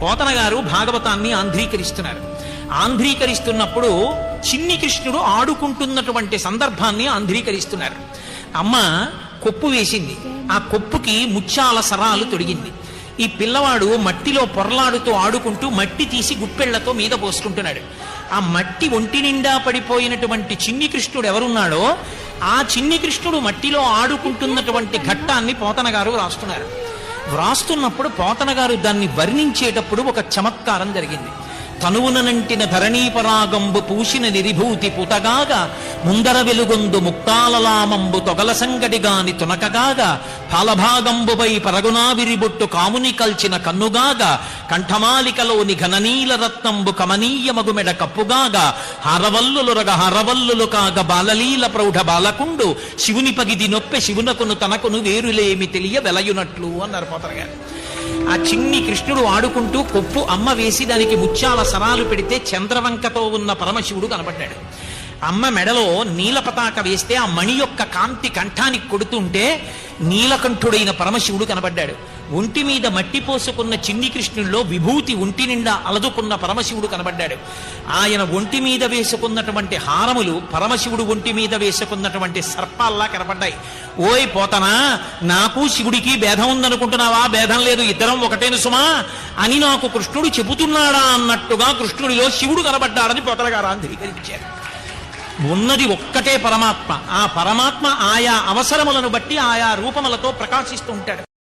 పోతన గారు భాగవతాన్ని ఆంధ్రీకరిస్తున్నారు. ఆంధ్రీకరిస్తున్నప్పుడు చిన్ని కృష్ణుడు ఆడుకుంటున్నటువంటి సందర్భాన్ని ఆంధ్రీకరిస్తున్నారు. అమ్మ కొప్పు వేసింది, ఆ కొప్పుకి ముత్యాల సరాలు తొడిగింది. ఈ పిల్లవాడు మట్టిలో పొరలాడుతూ ఆడుకుంటూ మట్టి తీసి గుప్పెళ్లతో మీద పోసుకుంటున్నాడు. ఆ మట్టి ఒంటి నిండా పడిపోయినటువంటి చిన్ని కృష్ణుడు ఎవరున్నాడో ఆ చిన్ని కృష్ణుడు మట్టిలో ఆడుకుంటున్నటువంటి ఘట్టాన్ని పోతన గారు వ్రాస్తున్నారు. వ్రాస్తున్నప్పుడు పోతన గారు దాన్ని వర్ణించేటప్పుడు ఒక చమత్కారం జరిగింది. తనువునంటిన ధరణీపరాగంబు పూసిన నిరిభూతి పుతగాగా ముందర వెలుగొందు ముక్తాలలామంబు తొగల సంగడిగాని తునకగాగా పాలభాగంబుపై పరగునా విరిబొట్టు కాముని కల్చిన కన్నుగాగా కంఠమాలికలోని ఘననీల రత్నంబు కమనీయమగుమెడ కప్పుగాగా హరవల్లులురగ హరవల్లులు కాగ బాలలీల ప్రౌఢ బాలకుండు శివుని పగిది నొప్పె శివునకును తనకును వేరులేమి తెలియ వెలయునట్లు అన్నారు పోతన గారు. ఆ చిన్ని కృష్ణుడు ఆడుకుంటూ కొప్పు అమ్మ వేసి దానికి ముత్యాల సరాలు పెడితే చంద్రవంకతో ఉన్న పరమశివుడు కనబడ్డాడు. అమ్మ మెడలో నీల పతాక వేస్తే ఆ మణి యొక్క కాంతి కంఠానికి కొడుతుంటే నీలకంఠుడైన పరమశివుడు కనబడ్డాడు. ఒంటి మీద మట్టి పోసుకున్న చిన్ని కృష్ణుల్లో విభూతి ఒంటి నిండా అలదుకున్న పరమశివుడు కనబడ్డాడు. ఆయన ఒంటి మీద వేసుకున్నటువంటి హారములు పరమశివుడు ఒంటి మీద వేసుకున్నటువంటి సర్పాల్లా కనబడ్డాయి. ఓయ్ పోతనా, నాకు శివుడికి భేదం ఉందనుకుంటున్నావా? భేదం లేదు, ఇద్దరం ఒకటేను సుమా అని నాకు కృష్ణుడు చెబుతున్నాడా అన్నట్టుగా కృష్ణుడిలో శివుడు కనబడ్డాడని పోతన గారు ఆంధ్రీకరించారు. ఉన్నది ఒక్కటే పరమాత్మ. ఆ పరమాత్మ ఆయా అవసరములను బట్టి ఆయా రూపములతో ప్రకాశిస్తూ ఉంటాడు.